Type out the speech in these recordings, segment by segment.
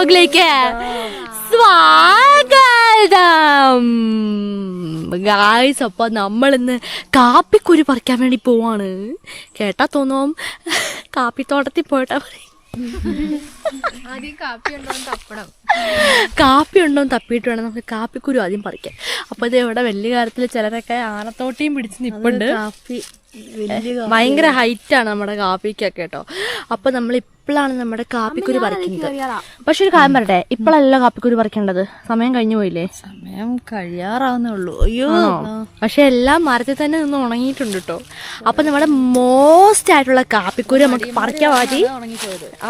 വ്ലോഗിലേക്ക് സ്വാഗതം ഗായ്സ്. അപ്പൊ നമ്മളിന്ന് കാപ്പിക്കുരു പറിക്കാൻ വേണ്ടി പോവാണ്. കേട്ടാ തോന്നും കാപ്പിത്തോട്ടത്തിൽ പോയിട്ടാ പറയും. കാപ്പി ഉണ്ടോ തപ്പിയിട്ട് വേണം നമുക്ക് കാപ്പിക്കുരു ആദ്യം പറിക്കാൻ. അപ്പൊ ഇത് ഇവിടെ വലിയ കാര്യത്തില് ചിലരൊക്കെ ആനത്തോട്ടിയും പിടിച്ച് നിപ്പുണ്ട്. ഭയങ്കര ഹൈറ്റാണ് നമ്മുടെ കാപ്പിക്കൊക്കെ കേട്ടോ. അപ്പൊ നമ്മൾ ഇപ്പോഴാണ് നമ്മുടെ കാപ്പിക്കുരു പറിക്കുന്നത്. പക്ഷെ ഒരു കാര്യം പറയട്ടെ, ഇപ്പോഴല്ല കാപ്പിക്കുരു പറിക്കേണ്ടത്, സമയം കഴിഞ്ഞു പോയില്ലേ? സമയം കഴിയാറാവുന്നേ ഉള്ളൂ. അയ്യോ, പക്ഷെ എല്ലാം മരത്തിൽ തന്നെ നിന്ന് ഉണങ്ങിയിട്ടുണ്ട് കേട്ടോ. അപ്പൊ നമ്മുടെ മോസ്റ്റ് ആയിട്ടുള്ള കാപ്പിക്കുരു നമുക്ക് പറിക്കാൻ പറ്റി.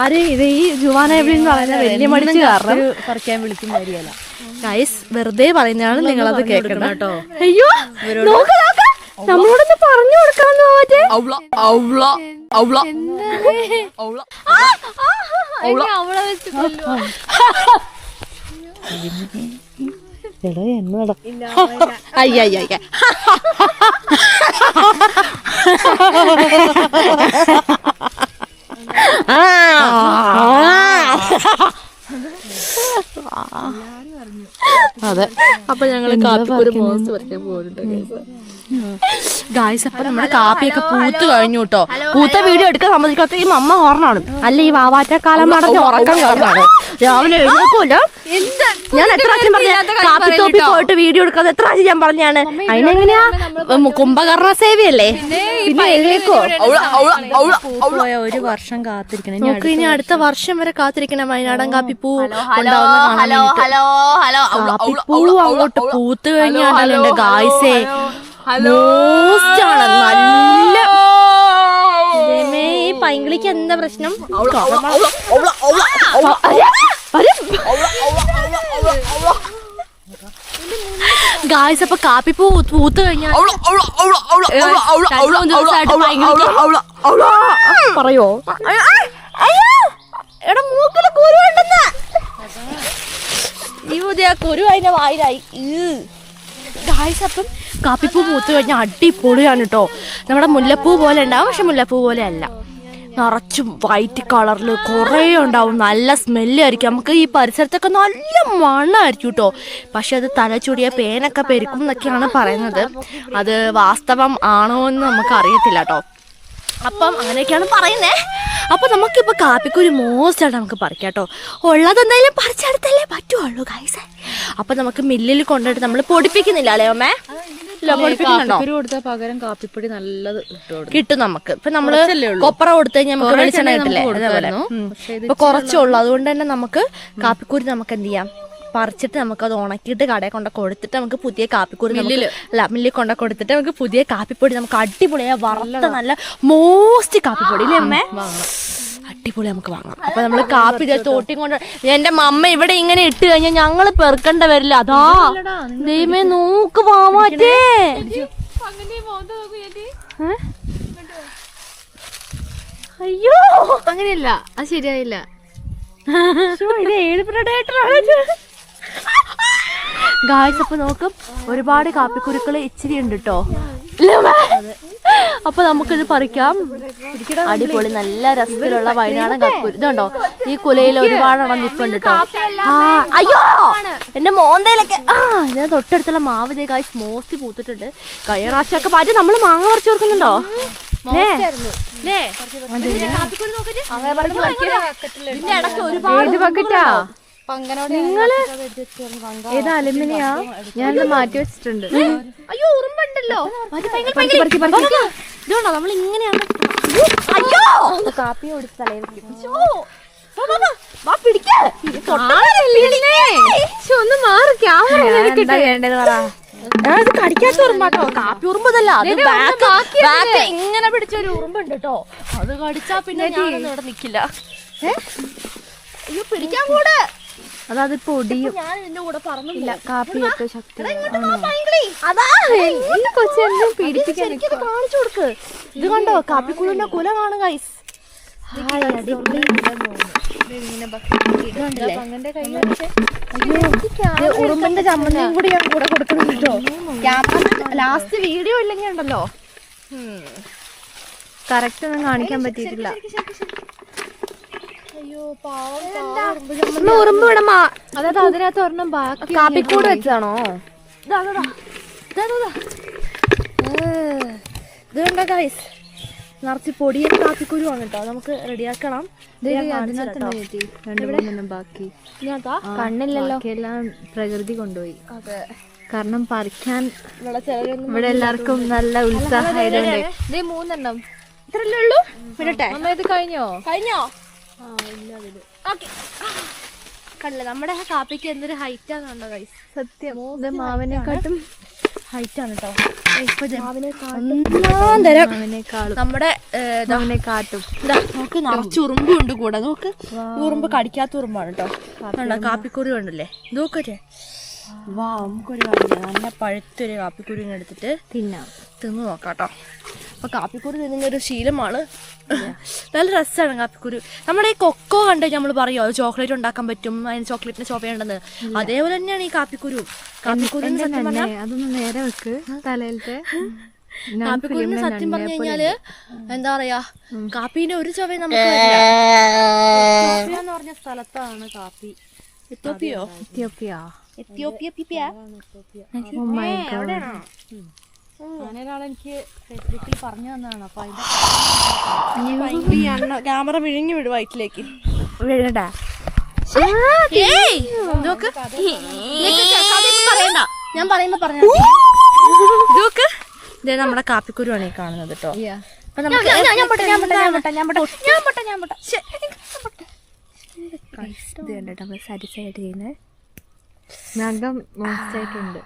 ആര് ഇത് ഈ ജുവാന എന്ന് പറയുന്ന വലിയ മടിച്ച് കാരണം പറിക്കാൻ വിളിക്കും കാര്യമല്ല ഗൈസ്, വെറുതെ പറയുന്നതാണ്, നിങ്ങളത് കേൾക്കണം കേട്ടോ. അയ്യോ നമ്മളോടൊന്ന് പറഞ്ഞു കൊടുക്കണം. അയ്യ അതെ. അപ്പൊ ഞങ്ങള് കാപ്പിക്കുരു മോസ്റ്റ് പറിക്കാൻ പോകുന്നുണ്ട് ഗായ്സ്. അപ്പൊ നമ്മുടെ കാപ്പിയൊക്കെ പൂത്ത് കഴിഞ്ഞു കേട്ടോ. പൂത്ത വീഡിയോ എടുക്കാൻ സമ്മതിക്കാത്ത ഈ മമ്മ ഹോർണാണ്, അല്ല ഈ വാവാറ്റക്കാലം നടന്ന് ഉറക്കം കാരണമാണ്. രാവിലെ എഴുന്നേക്കൂല. ഞാൻ എത്ര പ്രാവശ്യം പറഞ്ഞ കാപ്പി തോപ്പി പോയിട്ട് വീഡിയോ എടുക്കാതെ എത്ര പ്രാവശ്യം ഞാൻ പറഞ്ഞാണ്. അതിനെങ്ങനെയാ കുംഭകർണ സേവയല്ലേ, പിന്നെ എഴുന്നേക്കോ? ഒരു വർഷം കാത്തിരിക്കണം. നമുക്ക് ഇനി അടുത്ത വർഷം വരെ കാത്തിരിക്കണം വയനാടൻ കാപ്പിപ്പൂ കാപ്പിപ്പൂ അങ്ങോട്ട് പൂത്ത് കഴിഞ്ഞാണ്ടല്ലോ ഗായ്സേ. മോസ്റ്റാണ് നല്ല. ഈ പൈങ്കിളിക്ക് എന്താ പ്രശ്നം? ഗായ്സ്, അപ്പൊ കാപ്പിപ്പൂ പൂത്ത് കഴിഞ്ഞാൽ പറയോ? എടാ മൂക്കില് കുരു ഉണ്ടെന്ന്. ഈ പുതിയ കുരു അതിന്റെ വായിലായി. ഗായ്സ്, അപ്പം കാപ്പിപ്പൂ പൂത്ത് കഴിഞ്ഞാൽ അടിപൊളിയാണ് കേട്ടോ. നമ്മുടെ മുല്ലപ്പൂ പോലെ ഉണ്ടാവും, പക്ഷെ മുല്ലപ്പൂ പോലെ അല്ല. നിറച്ചും വൈറ്റ് കളറിൽ കുറേ ഉണ്ടാവും. നല്ല സ്മെല്ലായിരിക്കും. നമുക്ക് ഈ പരിസരത്തൊക്കെ നല്ല മണമായിരിക്കും കേട്ടോ. പക്ഷെ അത് തലചൂടിയ പേനൊക്കെ പെരുക്കും എന്നൊക്കെയാണ് പറയുന്നത്. അത് വാസ്തവം ആണോ എന്ന് നമുക്ക് അറിയത്തില്ല കേട്ടോ. അപ്പം അങ്ങനെയൊക്കെയാണ് പറയുന്നേ. അപ്പം നമുക്കിപ്പോൾ കാപ്പിക്കുരു മോസ്റ്റായിട്ട് നമുക്ക് പറിക്കാം കേട്ടോ. ഉള്ളതെന്തായാലും പറിച്ചെടുത്തല്ലേ പറ്റുള്ളൂ ഗൈസ്. അപ്പം നമുക്ക് മില്ലിൽ കൊണ്ടുപോയിട്ട് നമ്മൾ പൊടിപ്പിക്കുന്നില്ല അല്ലേ അമ്മേ? പകരം കാപ്പിപ്പൊടി നല്ലത് കിട്ടും നമുക്ക്. ഇപ്പൊ നമ്മള് കൊപ്പറ കൊടുത്തു കഴിഞ്ഞാൽ നമുക്ക് വെളിച്ചെണ്ണ കിട്ടില്ലേ, അതേപോലെ. ഇപ്പൊ കുറച്ചുള്ളൂ. അതുകൊണ്ട് തന്നെ നമുക്ക് കാപ്പിക്കുരു നമുക്ക് എന്ത് ചെയ്യാം, പറിച്ചിട്ട് നമുക്കത് ഉണക്കിയിട്ട് കടയിൽ കൊണ്ട് കൊടുത്തിട്ട് നമുക്ക് പുതിയ കാപ്പിക്കുരു മില്ലിൽ കൊണ്ട് കൊടുത്തിട്ട് നമുക്ക് പുതിയ കാപ്പിപ്പൊടി നമുക്ക് അടിപൊളിയായ വറുത്ത നല്ല മോസ്റ്റ് കാപ്പിപ്പൊടി ഇല്ലേ അമ്മേ? അടിപൊളി നമുക്ക് വാങ്ങാം. അപ്പൊ നമ്മള് കാപ്പി തോട്ടി കൊണ്ട് എന്റെ മമ്മ ഇവിടെ ഇങ്ങനെ ഇട്ട് കഴിഞ്ഞാൽ ഞങ്ങള് പെറുക്കേണ്ട വരില്ല. അതാ ദൈവമേ നോക്ക് വാമാറ്റേ. അയ്യോ അങ്ങനെയല്ല, അത് ശരിയായില്ല. ഇത് ഏഴ് പ്രഡേറ്ററാണ് ഗായ്സ്. അപ്പൊ നോക്കും ഒരുപാട് കാപ്പിക്കുരുക്കള് ഇച്ചിരി ഉണ്ട് കേട്ടോ. അപ്പൊ നമുക്കിത് പറിക്കാം. അടിപൊളി നല്ല രസത്തിലുള്ള വയനാടൻ കാപ്പിക്കുരു. ഇതുണ്ടോ ഈ കുലയിൽ ഒരുപാടെണ്ണം നിപ്പുണ്ട് കേട്ടോ. അയ്യോ എന്റെ മോന്തയിലൊക്കെ ഞാൻ തൊട്ടടുത്തുള്ള മാവ് ദേ ഗായ്സ് മോസ്റ്റ് പൂത്തിട്ടുണ്ട്. കഴിഞ്ഞ പ്രാവശ്യമൊക്കെ പാറ്റി നമ്മള് മാങ്ങ പറിച്ചു കൊടുക്കുന്നുണ്ടോ? നിങ്ങള് ഏതാ അലുമിനിയാ? ഞാൻ മാറ്റി വെച്ചിട്ടുണ്ട്. അയ്യോ ഉറുമ്പുണ്ടല്ലോ. ഇതുകൊണ്ടോ നമ്മൾ ഇങ്ങനെയാണ് കാപ്പി കൊടുത്തലേ ഒന്ന് മാറി കടിക്കാത്ത ഉറുമ്പാട്ടോ. കാപ്പി ഉറുമ്പതല്ല, അത് ഇങ്ങനെ പിടിച്ചൊരു ഉറുമ്പുണ്ട് കേട്ടോ. അത് കടിച്ചാ പിന്നെ ഞാനൊന്നും ഇവിടെ നിക്കില്ല. അയ്യോ പിടിക്കാൻ കൂടെ അതായത് പൊടിയും. ഞാൻ ഇതിന്റെ കൂടെ പറഞ്ഞില്ല. കാപ്പി ഏറ്റവും ശക്തി. കാണിച്ചു കൊടുക്ക്. ഇത് കണ്ടോ കാപ്പിക്കുള്ളിന്റെ കുല കാണും ഗൈസ്. ഉറുമ്പിന്റെ ചമ്മന്തിയും കൂടി ഞാൻ കൂടെ കൊടുക്കണം കേട്ടോ. ലാസ്റ്റ് വീഡിയോ ഇല്ലെങ്കിൽ ഉണ്ടല്ലോ കറക്റ്റ് ഒന്നും കാണിക്കാൻ പറ്റിയിട്ടില്ല. അയ്യോ പാവം ഉറുമ്പ് ഇവിടെ അതായത് അതിനകത്ത് ഒരെണ്ണം ബാക്കി കാപ്പിക്കൂട് വെച്ചതാണോ? ഇത് കണ്ടോ ഗൈസ്, നിറച്ച് പൊടിയും കാപ്പിക്കുരുവാണ് കേട്ടോ. നമുക്ക് റെഡിയാക്കണം. ബാക്കി കണ്ണില്ലല്ലോ, എല്ലാം പ്രകൃതി കൊണ്ടുപോയി. അതെ, കാരണം പറിക്കാൻ ഇവിടെ എല്ലാവർക്കും നല്ല ഉത്സാഹമായതുകൊണ്ട് 3 ഇത്രല്ലേ ഉള്ളൂ. വിടട്ടെ, ഇത് കഴിഞ്ഞോ? കണ്ടില്ല നമ്മുടെ കാപ്പിക്ക് എന്തൊരു ഹൈറ്റ് ആണോ ഗൈസ്? സത്യം, ഇത് മാവിനെക്കാട്ടും ഹൈറ്റ് ആണ് കേട്ടോ. നമ്മുടെ കാട്ടും നമുക്ക് നിറച്ച് ഉറുമ്പുണ്ട് കൂടെ. നോക്ക്, ഉറുമ്പ് കടിക്കാത്ത ഉറുമ്പാണ് കേട്ടോ. കാപ്പിക്കുരു കണ്ടല്ലേ, നോക്കട്ടെ. വാ, നമുക്കൊരു കാര്യം, നല്ല പഴുത്തൊരു കാപ്പിക്കുരു എടുത്തിട്ട് തിന്നു നോക്കാം കേട്ടോ. അപ്പൊ കാപ്പിക്കുരു തിന്നുന്നൊരു ശീലമാണ്. നല്ല രസമാണ് കാപ്പിക്കുരു. നമ്മുടെ ഈ കൊക്കോ കണ്ട് നമ്മൾ പറയോ അത് ചോക്ലേറ്റ് ഉണ്ടാക്കാൻ പറ്റും, അതിന് ചോക്ലേറ്റിന് ചോപ്പയുണ്ടെന്ന്. അതേപോലെ തന്നെയാണ് ഈ കാപ്പിക്കുരു. കാപ്പിക്കുരുന്ന് സത്യം പറഞ്ഞാൽ അതൊന്ന് നേരെ വെക്ക് തലയിലത്തെ. കാപ്പിക്കുരുന്ന് സത്യം പറഞ്ഞു കഴിഞ്ഞാല് എന്താ പറയാ, കാപ്പീന്റെ ഒരു ചൊവയും നമുക്ക് എന്ന് പറഞ്ഞ സ്ഥലത്താണ് കാപ്പി. എത്യോപ്യ ഞാനൊരാളെനിക്ക് ഫേസ്ബുക്കിൽ പറഞ്ഞു തന്നതാണ്. അപ്പൊ അതിന്റെ ക്യാമറ വിഴുങ്ങി വിടും വയറ്റിലേക്ക്. വിഴണ്ടാ പറയണ്ട, ഞാൻ പറയുമ്പോ പറഞ്ഞ ഇതൊക്കെ ഇതേ നമ്മുടെ കാപ്പിക്കുരുവാണ് ഈ കാണുന്നത് കേട്ടോ. അപ്പൊ നമുക്ക് സാറ്റിസ്ഫൈ ആയിട്ട് ചെയ്യുന്നത് നഖം മോശമായിട്ടുണ്ട്.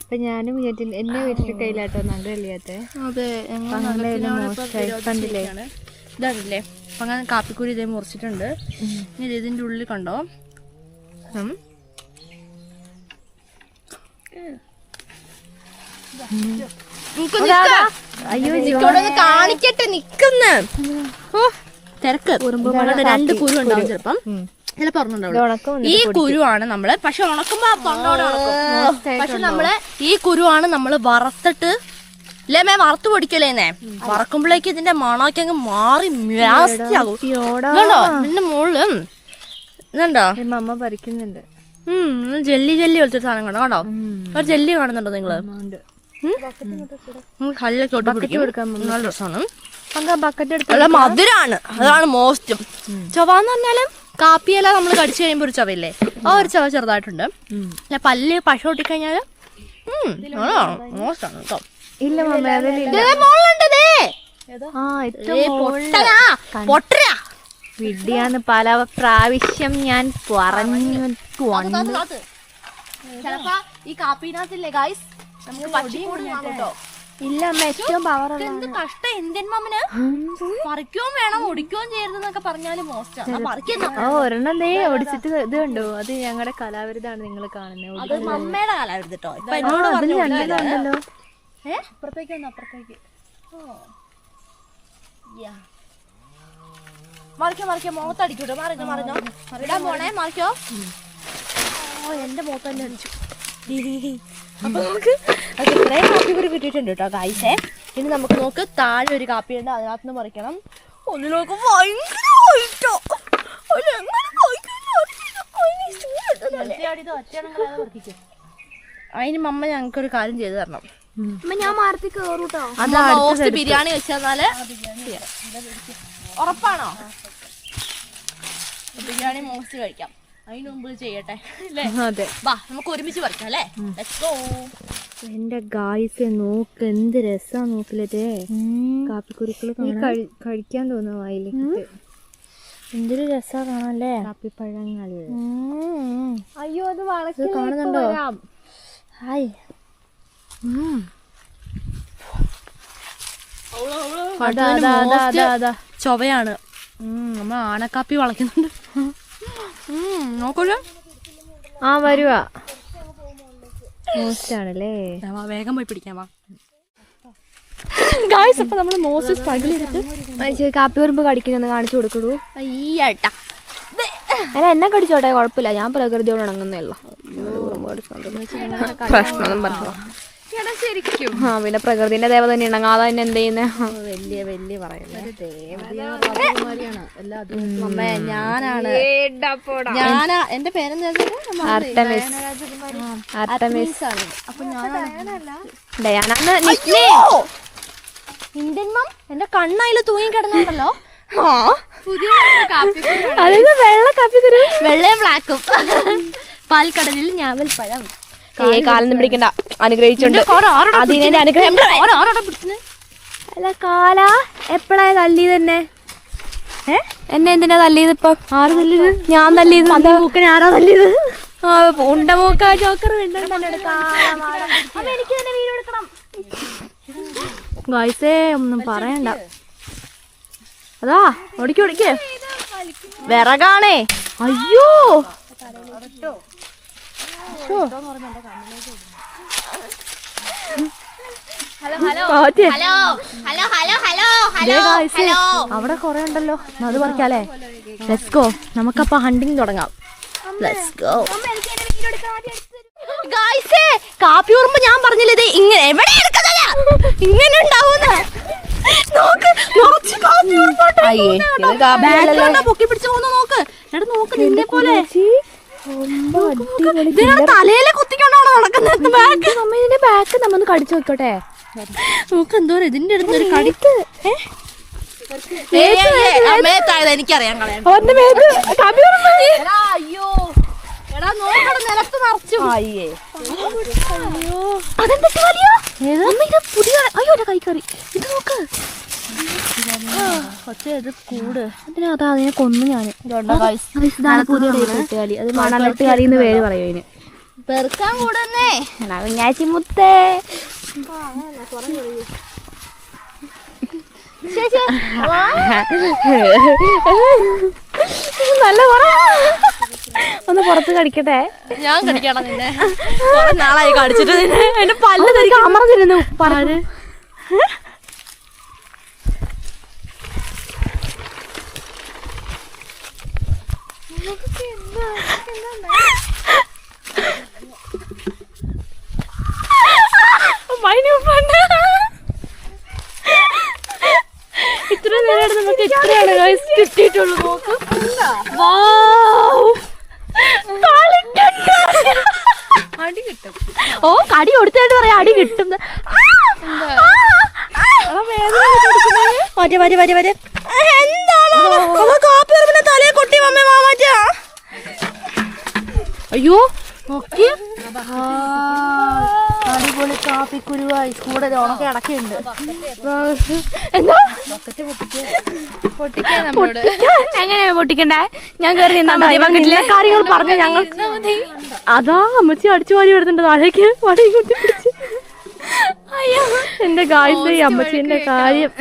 അപ്പൊ ഞാനും എന്നെ വീട്ടിൽ കയ്യിലാട്ടോ നഖം ഇല്ലാത്തെ. അതെ, കണ്ടില്ലേ? ഇതാണല്ലേ. അപ്പൊ അങ്ങനെ കാപ്പിക്കുരു ഇതേ മുറിച്ചിട്ടുണ്ട്. ഇനി ഇതിന്റെ ഉള്ളിൽ കണ്ടോ കാണിക്കട്ടെ നിക്കുന്ന തിരക്ക്. 2 കുരു ഉണ്ടാവും ചിലപ്പം, ചിലപ്പോ പറഞ്ഞിട്ടുണ്ടാവും. ഈ കുരുവാണ് നമ്മള്, പക്ഷെ ഉണക്കുമ്പോ പക്ഷെ നമ്മള് ഈ കുരുവാണ് നമ്മള് വറുത്തിട്ട് ഇല്ലേ വറുത്ത് പൊടിക്കലേന്നേ. വറക്കുമ്പോഴേക്ക് ഇതിന്റെ മണമൊക്കെ അങ്ങ് മാറി മ്യാസ്റ്റിയാകും. ഇതുണ്ടോ ഇതിന്റെ മുകളില് ഇതുണ്ടോ അമ്മ പറിക്കുന്നുണ്ട്. ജെല്ലി പോലത്തെ സാധനം കണ്ടോ? കണ്ടോ ഒരു ജെല്ലി കാണുന്നുണ്ടോ നിങ്ങള്? കല്ലൊക്കെ നല്ല രസമാണ്. നല്ല മധുരാണ്, അതാണ് മോസ്റ്റും. ചൊവ്വാന്ന് പറഞ്ഞാലും കാപ്പിയെല്ലാം നമ്മൾ കടിച്ചു കഴിയുമ്പോ ഒരു ചവയില്ലേ, ആ ഒരു ചവ ചെറുതായിട്ടുണ്ട്. അല്ല പല്ല് പശ ഒട്ടിക്കഴിഞ്ഞാല് മോസ്റ്റാണ് കേട്ടോ. ഇല്ല വിഡ്ഢിയാന്ന് പല പ്രാവശ്യം ഞാൻ പറഞ്ഞു. ചിലപ്പോ ഈ കാപ്പിനകത്തില്ലേ ഗൈസ് നമുക്ക് പക്ഷിക്കൂട് കേട്ടോ. ഇല്ല അമ്മ, ഏറ്റവും പവർ എന്ത് കഷ്ടം ഇന്ത്യൻ മമ്മന്. പറിക്കുകയും വേണം ഒടിക്കുകയും ചെയ്യരുതെന്നൊക്കെ പറഞ്ഞാല് മോസ്റ്റാണ്. ഒരെണ്ണം ഒടിച്ചിട്ട് ഇത് കണ്ടോ? അത് ഞങ്ങളുടെ കലാവിരുതാണ് നിങ്ങൾ കാണുന്നത്. അത് മമ്മയുടെ കലാവിരുത് കേട്ടോ. ഇപ്പൊ എന്നോട് പറഞ്ഞു അപ്പുറത്തേക്ക് വന്നു, അപ്പുറത്തേക്ക് മറിക്കോ മുഖത്തടിക്കൂട്ടോ. മറിഞ്ഞോ ഇടാൻ പോണേ, മറിക്കോ. എന്റെ മുഖത്ത് തന്നെ അടിച്ചു. അപ്പൊ നമുക്ക് ഇത്രയും കാപ്പിക്കുരു കിട്ടിയിട്ടുണ്ട് കേട്ടോ ഗൈസേ. ഇനി നമുക്ക് നോക്ക് താഴെ ഒരു കാപ്പിയുണ്ട്, അതിനകത്ത് നിന്ന് പറിക്കണം. ഒന്നിനോക്ക് ഭയങ്കര അതിന് മമ്മ ഞങ്ങൾക്കൊരു കാര്യം ചെയ്തു തരണം. ഞാൻ മാർത്തി കേറൂട്ടോ. ബിരിയാണി വെച്ചാല് ഉറപ്പാണോ? ബിരിയാണി മോസ്റ്റ് കഴിക്കാം. അതിന് മുമ്പ് ചെയ്യട്ടെ അല്ലേ? വാ നമുക്ക് ഒരുമിച്ച് പറിക്കാം അല്ലേ? എന്റെ ഗായ്സ് നോക്ക് എന്ത് രസാ നോക്കില്ലേ കാപ്പിക്കുരുക്കള് കഴിക്കാൻ തോന്നുന്നു വായിലേക്ക്. എന്തൊരു രസാ കാണാല്ലേ കാപ്പിപ്പഴങ്ങൾ. അയ്യോ അത് വളച്ച് കാണുന്നുണ്ടോ? ഹായ് ചൊവയാണ്. നമ്മ ആനക്കാപ്പി വളയ്ക്കുന്നുണ്ട്. നോക്കൂല്ലോ. ആ വരുവാ മോസ്റ്റാണല്ലേ. വേഗം പോയി പിടിക്കാം. ഗായ്സ് അപ്പൊ നമ്മള് മോസ്റ്റ് സ്ട്രഗിൾ ചെയ്തിട്ട് കാപ്പി വരുമ്പോ കടിക്കുന്നൊന്ന് കാണിച്ചു കൊടുക്കൂ. അയ്യേട്ടാ അല്ല എന്നെ കടിച്ചോട്ടെ, കുഴപ്പമില്ല. ഞാൻ പ്രകൃതിയോട് ഇണങ്ങുന്നല്ലോ. പ്രശ്നം പറഞ്ഞു. ശരിക്കും ആ പിന്നെ പ്രകൃതിന്റെ ദേവത തന്നെ ഇണങ്ങാതെ തന്നെ എന്ത് ചെയ്യുന്നേ വലിയ വലിയ പറയുന്നത് ഞാനാണ് എന്റെ പേരെന്താ ആർട്ടമിസ് അപ്പൊ ഞാനാണ് ഡയാന ഇന്ത്യൻ മാം എന്റെ കണ്ണയില് തൂങ്ങി കിടന്നുണ്ടല്ലോ. അതായത് വെള്ള കാപ്പിക്കുരു വെള്ളയും ബ്ലാക്കും. പാൽക്കടലിൽ ഞാവൽപ്പഴം. കാലൊന്നും പിടിക്കണ്ട, അനുഗ്രഹിച്ചുണ്ട്. അതിനെ അനുഗ്രഹം അല്ല കാല എപ്പഴാ തല്ലിയത് തന്നെ? എന്നെ എന്തിനാ തല്ലിയത് ഇപ്പൊ? ആര് തല്ലിയത്? ഞാൻ തല്ലിയത്. മൂക്കനെ ആരാ തല്ലിയത്? ഉണ്ട മൂക്ക ജോക്കർ ഗായ്സേ ഒന്നും പറയണ്ട. അതാ ഒടിക്ക് വിറകാണേ. അയ്യോ അവിടെ കൊറേ ഉണ്ടല്ലോ, അത് പറിക്കാലേ. ലെറ്റ്സ് ഗോ, നമുക്കപ്പോ ഹണ്ടിങ് തുടങ്ങാം. ലെറ്റ്സ് ഗോ ഗായ്സേ. കാപ്പി ഉറുമ്പ് ഞാൻ പറഞ്ഞില്ലേ ഇത് ഇങ്ങനെ എവിടെ ഇങ്ങനെ ഉണ്ടാവുന്ന പൊക്കി പിടിച്ചു പോന്ന നോക്ക്. എടാ നോക്ക് നിന്നെ പോലെ തലയിലെ കുത്തിക്കൊണ്ടാണോ നടക്കുന്നത്? ബാക്ക് നമ്മൊന്ന് കടിച്ചു നോക്കട്ടെ. നോക്ക് എന്തോ ഇതിന്റെ അടുത്തൊരു കടിക്ക്. എനിക്കറിയാം. അയ്യോ എടാ നോക്കട നിലത്ത് നിറച്ചു. അതെന്താ പുതിയ? അയ്യോ എന്റെ കൈ കറി. ഇത് നോക്ക് ഇത് കൂട്. അതിനകത്താ അതിനെ കൊന്നു ഞാന്. പുതിയ വെട്ടുകാലി. അത് മണലെട്ടുകാലി എന്ന് പേര് പറയും അതിന്. പെറുക്കാൻ കൂടന്നേ കുഞ്ഞാച്ചി മുത്തേ. നല്ല ഒന്ന് പുറത്ത് കടിക്കട്ടെ. ഞാൻ കടിക്കണം നിന്നെ. നാളായി കടിച്ചിട്ട് എന്റെ പല്ല് തരിക അമർന്നിരുന്നു. പറഞ്ഞ് ഇത്ര നേരം നമുക്ക് ഇത്രയാണ് കിട്ടിയിട്ടുള്ളൂ. നോക്ക് അടി കിട്ടും. ഓ കടി കൊടുത്തായിട്ട് പറയാം അടി കിട്ടും. തലയെ കൊട്ടി അയ്യോ നോക്കി. അടിപൊളി കാപ്പിക്കുരുവായി കൂടെ ഉണക്കെ അടക്കുന്നുണ്ട്. എന്താ എങ്ങനെയാ പൊട്ടിക്കണ്ടേ? ഞാൻ കയറി കാര്യങ്ങൾ പറഞ്ഞു. ഞങ്ങൾ അതാ അമ്മച്ചി അടിച്ചു വാരി വരുന്നുണ്ട് താഴേക്ക്. വടി കുട്ടി പിടിച്ച്. എന്റെ ഗായ്സ് ഈ അമ്മച്ചിന്റെ കാര്യം.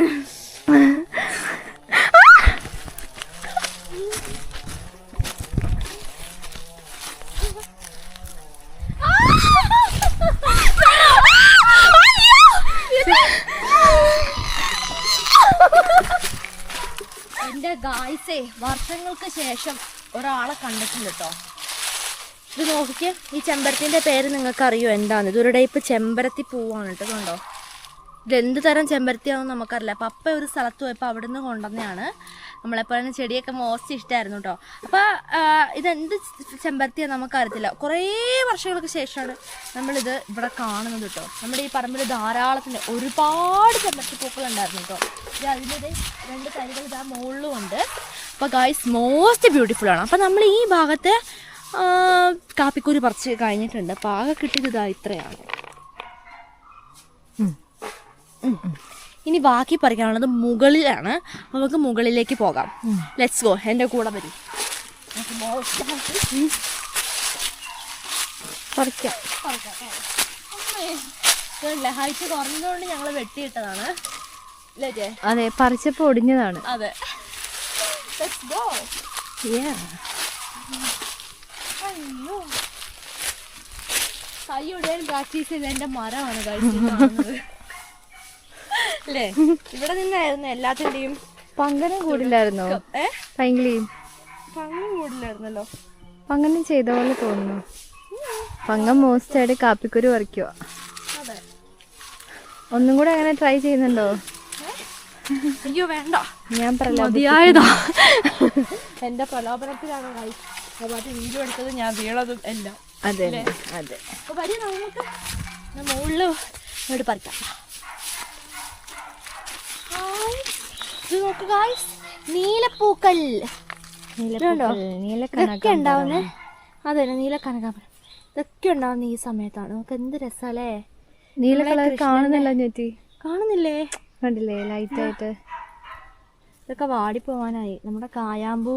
എന്റെ ഗായ്സേ വർഷങ്ങൾക്ക് ശേഷം ഒരാളെ കണ്ടിട്ടുണ്ട് കേട്ടോ. ഇത് നോക്കിക്കേ, ഈ ചെമ്പരത്തിന്റെ പേര് നിങ്ങൾക്ക് അറിയോ എന്താണ്? ഇതൊരു ടൈപ്പ് ചെമ്പരത്തി പൂവാണ് കേട്ടോ. കണ്ടോ, ഇതെന്ത് തരം ചെമ്പരത്തിയാണെന്ന് നമുക്കറിയില്ല. അപ്പം അപ്പ ഒരു സ്ഥലത്ത് പോയപ്പോൾ അവിടെ നിന്ന് കൊണ്ടുവന്നെയാണ്. നമ്മളെപ്പോഴും ചെടിയൊക്കെ മോസ്റ്റ് ഇഷ്ടമായിരുന്നു കേട്ടോ. അപ്പോൾ ഇതെന്ത് ചെമ്പരത്തിയാണെന്ന് നമുക്കറിയത്തില്ല. കുറേ വർഷങ്ങൾക്ക് ശേഷമാണ് നമ്മളിത് ഇവിടെ കാണുന്നത് കേട്ടോ. നമ്മുടെ ഈ പറമ്പിൽ ധാരാളത്തിന് ഒരുപാട് ചെമ്പരത്തി പൂക്കൾ ഉണ്ടായിരുന്നു കേട്ടോ. ഇത് അതിൻ്റെ 2 തരികൾ ഇതാ മുകളിലും ഉണ്ട്. അപ്പോൾ ഗായ്സ് മോസ്റ്റ് ബ്യൂട്ടിഫുൾ ആണ്. അപ്പോൾ നമ്മൾ ഈ ഭാഗത്ത് കാപ്പിക്കുരു പറിച്ച് കഴിഞ്ഞിട്ടുണ്ട്. അപ്പോൾ ആകെ കിട്ടിയത് ഇതാ ഇത്രയാണ്. ഇനി ബാക്കി പറിക്കാനുള്ളത് മുകളിലാണ്. നമുക്ക് മുകളിലേക്ക് പോകാം. ലെറ്റ്സ് ഗോ, എൻ്റെ കൂടെ വരും. പറിക്കാം. ഹൈറ്റ് കുറഞ്ഞതുകൊണ്ട് ഞങ്ങൾ വെട്ടിയിട്ടതാണ്. അതെ, പറിച്ചപ്പോൾ ഒടിഞ്ഞതാണ്. അതെ, അയ്യോ കൈ ഒടിയാൻ പ്രാക്ടീസ് ചെയ്ത് എൻ്റെ മരമാണ് കഴിച്ചിട്ട് അല്ലേ? ഇവിടെ നിന്നായിരുന്നു എല്ലാത്തിൻ്റെയും. പങ്കനും കൂടില്ലായിരുന്നോ? പൈങ്കിളിയും പങ്കും കൂടില്ലായിരുന്നല്ലോ. പങ്കനും ചെയ്ത പോലെ തോന്നുന്നു. പങ്കം മോസ്റ്റായിട്ട് കാപ്പിക്കുരു പറിക്കുക. അതെ, ഒന്നും കൂടെ അങ്ങനെ ട്രൈ ചെയ്യുന്നുണ്ടോ? അയ്യോ വേണ്ട, ഞാൻ മതിയായതാ. എന്റെ പ്രലോഭനത്തിലാണ് ഗൈസ് വീഡിയോ എടുത്തത്, ഞാൻ വീണതും എല്ലാം. അതെ അതെ. അപ്പൊ വരി നമുക്ക് മുകളില് ഇവിടെ പറിക്കാം. ഇത് നോക്ക് ഗൈസ്, നീലപ്പൂക്കൾ ഇതൊക്കെ ഉണ്ടാവുന്നേ. അതെ, നീല കനകാമ്പരം ഇതൊക്കെ ഉണ്ടാവുന്ന ഈ സമയത്താണ്. നമുക്ക് എന്ത് രസാലേ. നീല കളർ കാണുന്നില്ല ചേച്ചി, കാണുന്നില്ലേ? കണ്ടില്ലേ ലൈറ്റ് ആയിട്ട്. ഇതൊക്കെ വാടിപ്പോവാനായി. നമ്മുടെ കായാമ്പൂ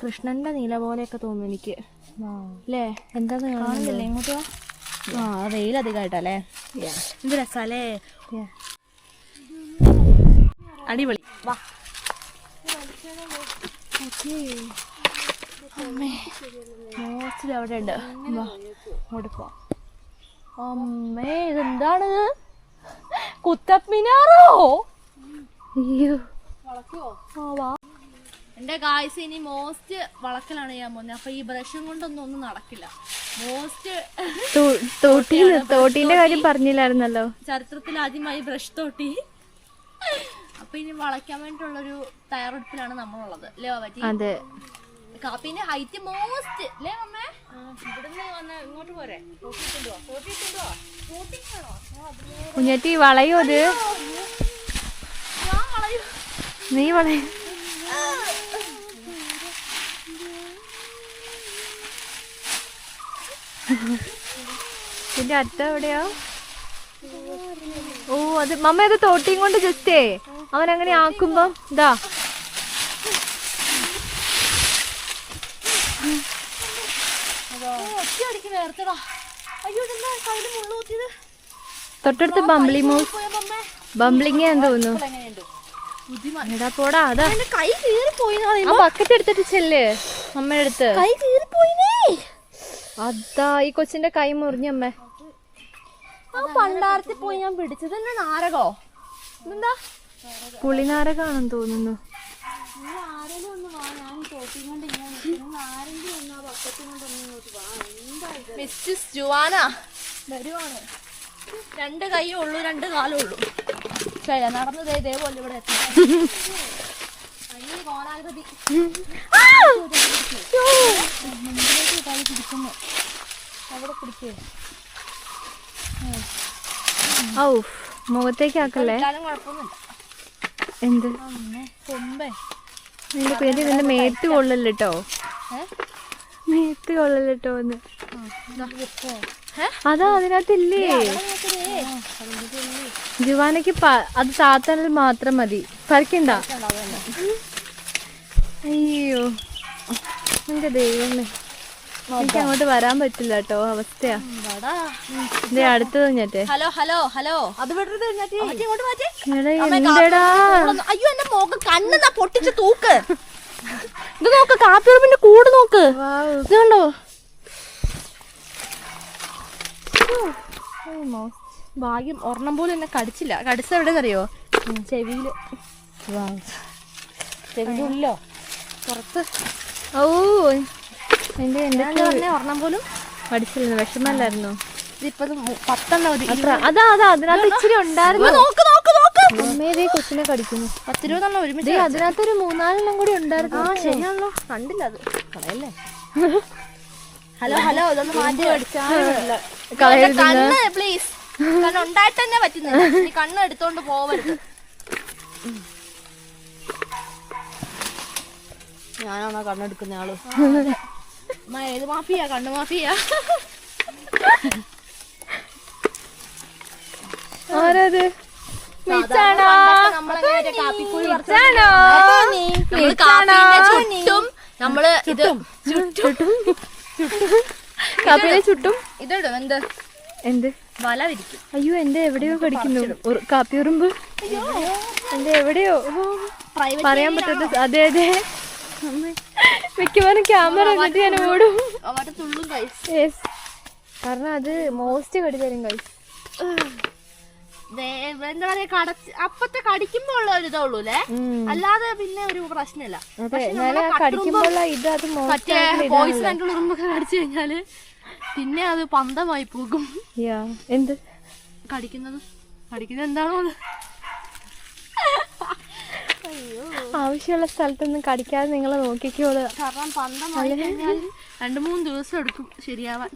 കൃഷ്ണന്റെ നീല പോലെയൊക്കെ തോന്നുന്നു എനിക്ക് അല്ലേ. എന്താന്ന് കാണുന്നില്ലേ? ഇങ്ങോട്ട് വാ. വെയിലധികമായിട്ടല്ലേ. എന്ത് രസാലേ. അടിപൊളി. വാ മോസ്റ്റിൽ അവിടെ ഉണ്ട്. അങ്ങോട്ട് പോവാം. അമ്മേ ഇതെന്താണ്? കുത്തബ് മിനാറോ? അയ്യോ എന്റെ ഗായ്സ് ഇനി മോസ്റ്റ് വളക്കലാണ് ചെയ്യാൻ പോകുന്നത്. അപ്പൊ ഈ ബ്രഷും കൊണ്ടൊന്നും നടക്കില്ല. മോസ്റ്റ് തോട്ടീന്റെ കാര്യം പറഞ്ഞില്ലായിരുന്നല്ലോ, ചരിത്രത്തിൽ ആദ്യമായി ബ്രഷ് തോട്ടി. അപ്പൊ ഇനി വളയ്ക്കാൻ വേണ്ടിയിട്ടുള്ളൊരു തയ്യാറെടുപ്പിലാണ് നമ്മളുള്ളത് അല്ലേ പറ്റി? അതെ. കാപ്പിന്റെ ഹൈറ്റ് മോസ്റ്റ് അല്ലേ അമ്മേ? ഇവിടുന്ന് വന്ന് ഇങ്ങോട്ട് പോരെ. കുഞ്ഞേറ്റി വളയോ? അത് ഞാൻ വളയും. നീ വളയും. ഇതിന്റെ അറ്റ എവിടെയാ? ഓ അത് മമ്മ, അത് തോട്ടിയും കൊണ്ട് ജസ്റ്റേ അവൻ അങ്ങനെ ആക്കുമ്പോ ഇതാ തൊട്ടടുത്ത് ബംബ്ലി മൂസ് ബംബ്ലിങ് എന്ന് തോന്നുന്നു. എടാ പോടാ, അതാ കൈ കീറിപ്പോയി. ആ ബക്കറ്റ് എടുത്തിട്ട് ചെല്ല് അമ്മയുടെ അടുത്ത്. കൈ കീറിപ്പോയിനേ. അതാ ഈ കൊച്ചിന്റെ കൈ മുറിഞ്ഞമ്മേ. ആ പണ്ടാരത്തിൽ പോയി ഞാൻ പിടിച്ചത്. തന്നെ നാരകോ? എന്താ പുളിനാരകാണെന്ന് തോന്നുന്നു. മിസ്സസ് ജുവാന വരുവാണ്. 2 കൈയേ ഉള്ളൂ, 2 കാലേ ഉള്ളൂ. നടന്നത് ഇതേപോലെ ഇവിടെ എത്തി. അവിടെ പിടിക്കേ. ഔ മുഖത്തേക്ക് ആക്കല്ലേ. കുഴപ്പമൊന്നുമില്ല. എന്ത് കൊമ്പേ നിന്റെ പേര് ഇതിന്റെ മേത്ത് കൊള്ളല്ലോ. മേത്ത് കൊള്ളല്ലോ എന്ന് അതാ അതിനകത്തില്ലേ. ജുവാനക്ക് അത് താത്തനിൽ മാത്രം മതി, പറിക്കണ്ട. അയ്യോ എന്റെ ദൈവമേ, എനിക്ക് അങ്ങോട്ട് വരാൻ പറ്റില്ല കേട്ടോ, അവസ്ഥയാ. അടുത്തത് ഞെട്ടെ. ഹലോ ഹലോ ഹലോ, അത് വിടരുത്. എന്തെടാ അയ്യോ എന്റെ മോക്ക് കണ്ണ് പൊട്ടിച്ച് തൂക്ക്. ഇത് നോക്ക്, കാപ്പിയുറപ്പിന്റെ കൂട് നോക്ക്. ഇത് കണ്ടോ? ഭാഗ്യം ഒരെണ്ണം പോലും എന്നെ കടിച്ചില്ല. കടിച്ച എവിടെയെന്നറിയോ? ചെവിയില്. ചെവിയിലോ പുറത്ത്. ഓ എന്റെ ഒരെണ്ണം പോലും പഠിച്ചിരുന്നു, വിഷമല്ലായിരുന്നു. ഇതിപ്പോ 10 അതാ അതിനകത്ത് ഇച്ചിരി ഉണ്ടായിരുന്നു. അമ്മേതേ കൊച്ചിനെ കടിക്കുന്നു. 10-20 ഒരുമിച്ച്. അതിനകത്തൊരു 3-4 കൂടി ഉണ്ടായിരുന്നു. ശരിയാണല്ലോ, കണ്ടില്ല അത്. കളയല്ലേ. ഹലോ ഹലോ, ഇതൊന്ന് മാറ്റി കണ്ണ് പ്ലീസ്. കാരണം ഉണ്ടായിട്ട് തന്നെ പറ്റുന്നില്ല. ഈ കണ്ണ് എടുത്തോണ്ട് പോവരുത്. ഞാനാണോ കണ്ണെടുക്കുന്ന ആള്? ഏത് മാഫിയ? കണ്ണ് മാഫിയ. ആരത്? നമ്മള് ഇത് കാപ്പിയിലെ ചുട്ടും ഇതിടും. എന്ത് വല വിരിക്കും. അയ്യോ എന്റെ എവിടെയോ കടിക്കുന്നു കാപ്പിയുറുമ്പ്. എന്റെ എവിടെയോ പറയാൻ പറ്റാത്ത. അതെ അതെ, മിക്കവാറും ക്യാമറ എന്നിട്ട് ഞാൻ ഓടും. കാരണം അത് മോസ്റ്റ് കടി തരും കൈ. എന്താ പറയാ, അപ്പത്തെ കടിക്കുമ്പോ ഉള്ള ഒരു ഇതേ ഉള്ളൂ അല്ലേ, അല്ലാതെ പിന്നെ ഒരു പ്രശ്നമില്ല. മറ്റേ വോയിസ് കണ്ടുള്ള ഉറുമ്പൊക്കെ കടിച്ചു കഴിഞ്ഞാല് പിന്നെ അത് പന്തമായി പോകും. എന്ത് കടിക്കുന്നത് കടിക്കുന്നത് എന്താണോ? ആവശ്യമുള്ള സ്ഥലത്തൊന്നും കടിക്കാതെ നിങ്ങൾ നോക്കിക്കോളൂ. കാരണം പന്തമായി കഴിഞ്ഞാൽ 2-3 ദിവസം എടുക്കും ശരിയാവാൻ.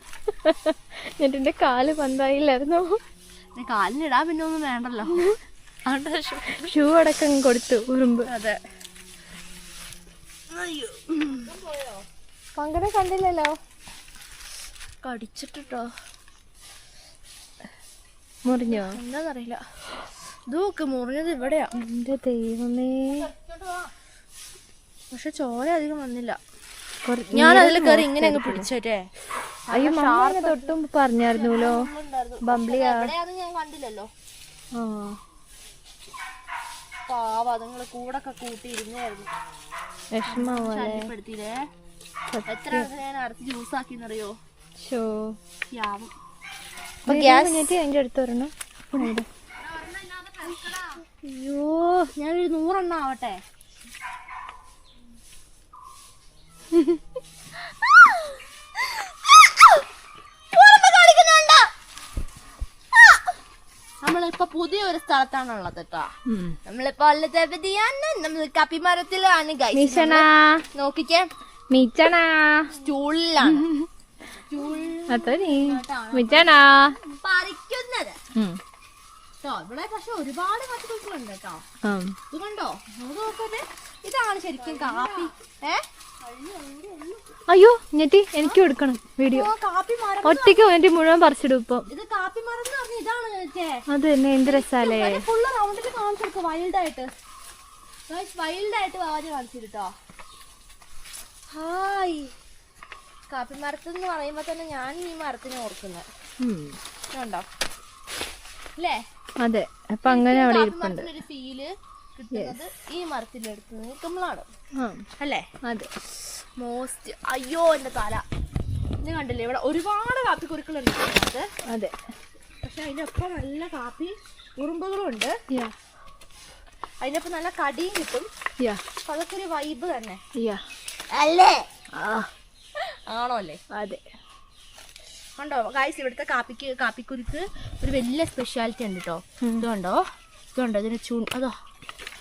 എന്നിട്ടെന്റെ കാല് പന്തായില്ലായിരുന്നോ? കാലിനിടാൻ പിന്നെ ഒന്നും വേണ്ടല്ലോ. ഷൂ അടക്കം കൊടുത്തു ഉറുമ്പ്. അതെ. പങ്കനെ കണ്ടില്ലല്ലോ. കടിച്ചിട്ടോ മുറിഞ്ഞോ? എന്താന്നറിയില്ല. ഇതൊക്കെ മുറിഞ്ഞത് ഇവിടെയാ. എന്റെ ദൈവമേ. പക്ഷെ ചോര അധികം വന്നില്ല. ഞാൻ അതിൽ കയറി ഇങ്ങനെ അങ്ങ് പിടിച്ചേ. അയ്യോ മമ്മ തൊട്ടും പറഞ്ഞായിരുന്നല്ലോ ബംബ്ലിയാ. ഞാൻ കണ്ടില്ലല്ലോ. ആ പാവ അതുങ്ങള് കൂടൊക്കെ കൂട്ടിയിരുന്നായിരുന്നു. വിഷമാവല്ലേ? ശല്യപ്പെടുത്തിയില്ലേ? എത്ര ഞാൻ അരച്ച് ജ്യൂസ് ആക്കിന്നറിയോ? ഗ്യാസ് അതിന്റെ അടുത്ത് വരണം. അയ്യോ ഞാനൊരു 100 എണ്ണം ആവട്ടെ. നമ്മളിപ്പോ പുതിയൊരു സ്ഥലത്താണുള്ളത് കേട്ടോ. നമ്മളിപ്പോ നമ്മൾ കപ്പിമരത്തിലാണ്. നോക്കിക്കേ, സ്റ്റൂളിലാണ് പറിക്കുന്നത്. ഇവിടെ പക്ഷെ ഒരുപാട് കത്തിക്കുണ്ട് കേട്ടോ. ഇത് കണ്ടോ? നോക്കട്ടെ, ഇതാണ് ശരിക്കും കാപ്പി. അയ്യോ ഞെട്ടി, എനിക്ക് കൊടുക്കണം വീഡിയോ. കാപ്പി മരം ഒറ്റയ്ക്ക് വേണ്ടി മുഴുവൻ പറിച്ചിടും ഇപ്പൊ. ഇത് കാപ്പി മരം എന്ന് പറഞ്ഞ ഇതാണ്. അത് തന്നെ എന്ത് രസാലേ. ഫുള്ള് റൗണ്ടിൽ കാണിച്ചെടുക്ക. വൈൽഡായിട്ട് വാരി കാണിച്ചിട്ടോ. ഹായ്, കാപ്പി മരത്തെന്ന് പറയുമ്പോ തന്നെ ഞാൻ ഈ മരത്തിനെ ഓർക്കുന്നത് കണ്ടോ അല്ലേ? അതെ. അപ്പൊ അങ്ങനെ അവിടെ ഇരിപ്പുണ്ട്. ഒരു ഫീല് കിട്ടുന്നത് ഈ മരത്തിലെടുത്ത് നിൽക്കുമ്പോഴാണ് അല്ലേ? അതെ. മോസ്റ്റ്. അയ്യോ എന്റെ തല. ഇത് കണ്ടില്ലേ, ഇവിടെ ഒരുപാട് കാപ്പി കുരുക്കളുണ്ട്. അതെ. പക്ഷെ അതിനൊപ്പം നല്ല കാപ്പി ഉറുമ്പുകളും ഉണ്ട്. അതിനൊപ്പം നല്ല കടിയും കിട്ടും. അതൊക്കെ ഒരു വൈബ് തന്നെ അല്ലേ? ആണോ അല്ലേ? അതെ. കണ്ടോ ഗൈസ്, ഇവിടുത്തെ കാപ്പിക്കുരുക്ക് ഒരു വലിയ സ്പെഷ്യാലിറ്റി ഉണ്ട് കേട്ടോ. ഇതുണ്ടോ ഇതിന്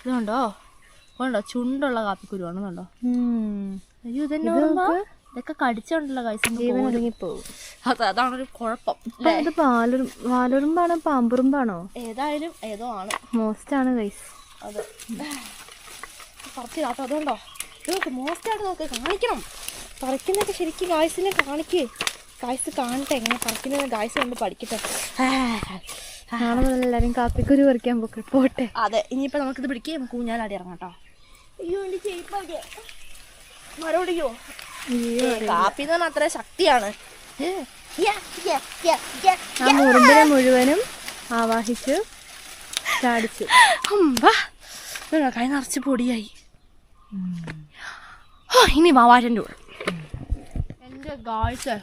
ഇതുണ്ടോ ചുണ്ടുള്ള കാപ്പിക്കുരു ആണെന്നുണ്ടോ? അയ്യോ ഇതന്നെ ഇതൊക്കെ കടിച്ചോണ്ടല്ലോ ഗൈസ്, ജീവനൊതുങ്ങിപ്പോവും. അതാണ് കുഴപ്പം. വാലുറുമ്പാണോ പാമ്പുറുമ്പാണോ? ഏതായാലും ഏതോ ആണ്. മോസ്റ്റ് ആണ് ഗൈസ്. അതെ, പറിച്ചിടാട്ടോ. അതുകൊണ്ടോ ഇതൊക്കെ മോസ്റ്റായിട്ട് നോക്കി കാണിക്കണം. പറിക്കുന്നതൊക്കെ ശരിക്കും ഗായ്സിനെ കാണിക്കേ. ഗായ്സ് കാണട്ടെ എങ്ങനെ പറിക്കുന്നത്. ഗായ്സ് കണ്ട് പഠിക്കട്ടെ. നാളെ മുതൽ എല്ലാരും കാപ്പിക്കുരു പറിക്കാൻ പോട്ടെ. അതെ, ഇനിയിപ്പോ നമുക്കിത് പിടിക്കുക. നമുക്ക് ഊഞ്ഞാലാടി ഇറങ്ങാം കേട്ടോ. അയ്യോ എന്റെ ചെയിപ്പാടിയോ മരോടിയോ. കാപ്പി എന്ന് പറഞ്ഞാൽ അത്ര ശക്തിയാണ്. ആ മുറുമ്പിനെ മുഴുവനും ആവാഹിച്ച് ചാടിച്ചു. കൈ നിറച്ച് പൊടിയായി. ഇനി വാവാറ്റൻ്റെ കൂടെ എൻ്റെ ഗായ്സ്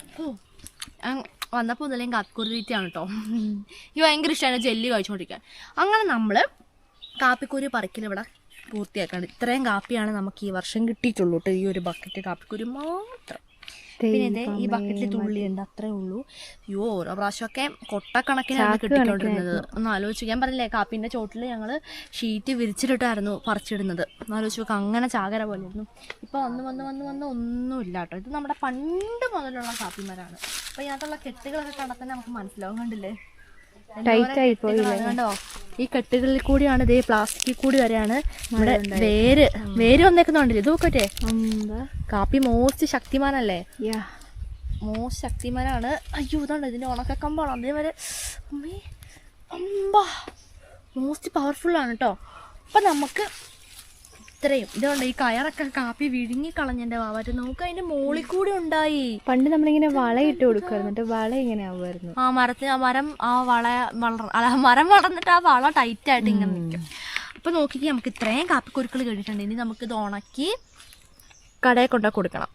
വന്നപ്പോൾ മുതലേയും കാപ്പിക്കുരു തീറ്റയാണ് കേട്ടോ. ഈ ഭയങ്കര ഇഷ്ടമാണ് ജെല്ലി കഴിച്ചുകൊണ്ടിരിക്കാൻ. അങ്ങനെ നമ്മൾ കാപ്പിക്കുരു പറിക്കൽ ഇവിടെ പൂർത്തിയാക്കാണ്. ഇത്രയും കാപ്പിയാണ് നമുക്ക് ഈ വർഷം കിട്ടിയിട്ടുള്ളൂ കേട്ടോ. ഈ ഒരു ബക്കറ്റ് കാപ്പിക്കുരു മാത്രം. പിന്നെ ഇതേ ഈ ബക്കറ്റിൽ തുള്ളിയുണ്ട്, അത്രേ ഉള്ളൂ. അയ്യോ ഓരോ പ്രാവശ്യമൊക്കെ കൊട്ടക്കണക്കിനാണ് കിട്ടിക്കൊണ്ടിരുന്നത്. ഒന്ന് ആലോചിച്ചു. ഞാൻ പറഞ്ഞില്ലേ, കാപ്പിൻ്റെ ചോട്ടിൽ ഞങ്ങൾ ഷീറ്റ് വിരിച്ചിട്ടായിരുന്നു പറിച്ചിടുന്നത്. ഒന്ന് ആലോചിച്ച് നോക്കാം, അങ്ങനെ ചാകര പോലെയായിരുന്നു. ഇപ്പോൾ വന്ന് ഒന്നുമില്ല കേട്ടോ. ഇത് നമ്മുടെ പണ്ട് മുതലുള്ള കാപ്പിമരമാണ്. അപ്പോൾ ഇതിനകത്തുള്ള കെട്ടുകളൊക്കെ കണ്ടാൽ തന്നെ നമുക്ക് മനസ്സിലാവും. കണ്ടില്ലേ, കണ്ടോ? ഈ കെട്ടുകളിൽ കൂടിയാണ് ഇതേ പ്ലാസ്റ്റിക്കിൽ കൂടി വരെയാണ് ഇവിടെ വേര് വന്നേക്കുന്നുണ്ടല്ലേ. ഇത് നോക്കട്ടെ, കാപ്പി മോസ്റ്റ് ശക്തിമാനല്ലേ? മോസ്റ്റ് ശക്തിമാനാണ്. അയ്യോ ഇതാണ് ഇതിന്റെ ഉണക്കക്കമ്പാണ്. അതേവരെ മോസ്റ്റ് പവർഫുള്ളാണ് കേട്ടോ. അപ്പം നമുക്ക് ഇത്രയും ഇതുകൊണ്ട് ഈ കയറൊക്കെ കാപ്പി വിഴുങ്ങി കളഞ്ഞെന്റെ വാവാറ്റ്. നോക്ക്, അതിന്റെ മോളിൽ കൂടി ഉണ്ടായി. പണ്ട് നമ്മളിങ്ങനെ വളയിട്ട് കൊടുക്കുമായിരുന്നു. വള ഇങ്ങനെ ആവുമായിരുന്നു. ആ മരത്തിന് മരം വളർന്നിട്ട് ആ വള ടൈറ്റായിട്ട് ഇങ്ങനെ നിൽക്കും. അപ്പം നോക്കിക്ക്, നമുക്ക് ഇത്രയും കാപ്പിക്കുരുക്കൾ കഴിഞ്ഞിട്ടുണ്ട്. ഇനി നമുക്കിത് ഉണക്കി കടയിൽ കൊണ്ടുപോയി കൊടുക്കണം.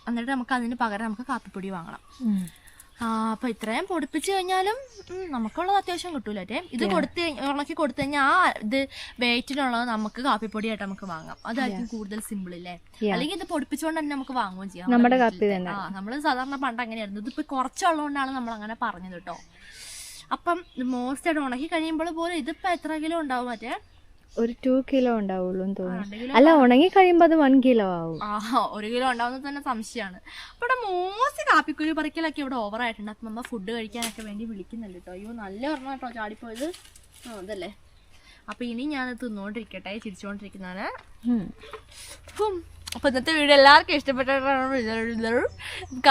എന്നിട്ട് നമുക്ക് അതിന് പകരം നമുക്ക് കാപ്പിപ്പൊടി വാങ്ങണം. അപ്പം ഇത്രയും പൊടിപ്പിച്ച് കഴിഞ്ഞാലും നമുക്കുള്ളത് അത്യാവശ്യം കിട്ടൂലേ. ഇത് ഉണക്കി കൊടുത്തു കഴിഞ്ഞാൽ ആ ഇത് വെയിറ്റിനുള്ളത് നമുക്ക് കാപ്പിപ്പൊടിയായിട്ട് നമുക്ക് വാങ്ങാം. അതായിരിക്കും കൂടുതൽ സിമ്പിൾ അല്ലേ? അല്ലെങ്കിൽ ഇത് പൊടിപ്പിച്ചുകൊണ്ട് തന്നെ നമുക്ക് വാങ്ങുകയും ചെയ്യാം. നമ്മുടെ കാപ്പി തന്നെ. നമ്മൾ സാധാരണ പണ്ട് അങ്ങനെയായിരുന്നു. ഇതിപ്പോൾ കുറച്ചുള്ളതുകൊണ്ടാണ് നമ്മൾ അങ്ങനെ പറഞ്ഞത് കേട്ടോ. അപ്പം മോസ്റ്റായിട്ട് ഉണക്കി കഴിയുമ്പോൾ പോലും ഇതിപ്പോൾ എത്ര കിലോ ഉണ്ടാവും മറ്റേ ഒരു 2 കിലോ ഉണ്ടാവുള്ളൂ എന്ന് തോന്നുന്നു. അല്ല, ഉണങ്ങി കഴിയുമ്പോൾ അത് 1 കിലോ ആവും. 1 കിലോ ഉണ്ടാവുന്നത് തന്നെ സംശയമാണ്. അപ്പോൾ ഇവിടെ മോസ്റ്റ് കാപ്പിക്കുരു പറിക്കലൊക്കെ ഇവിടെ ഓവറായിട്ടുണ്ട്. അപ്പം അമ്മ ഫുഡ് കഴിക്കാനൊക്കെ വേണ്ടി വിളിക്കുന്നുണ്ട് കേട്ടോ. അയ്യോ നല്ല പറഞ്ഞ കേട്ടോ ചാടിപ്പോയത്. അതല്ലേ. അപ്പം ഇനി ഞാനത് തിന്നുകൊണ്ടിരിക്കട്ടെ, ചിരിച്ചുകൊണ്ടിരിക്കുന്നതാണ്. അപ്പോൾ ഇന്നത്തെ വീഡിയോ എല്ലാവർക്കും ഇഷ്ടപ്പെട്ടിട്ടാണ്.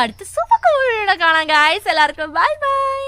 അടുത്ത സൂപ്പർ വീഡിയോ കാണാം ഗായ്സ്. എല്ലാവർക്കും ബൈ ബൈ.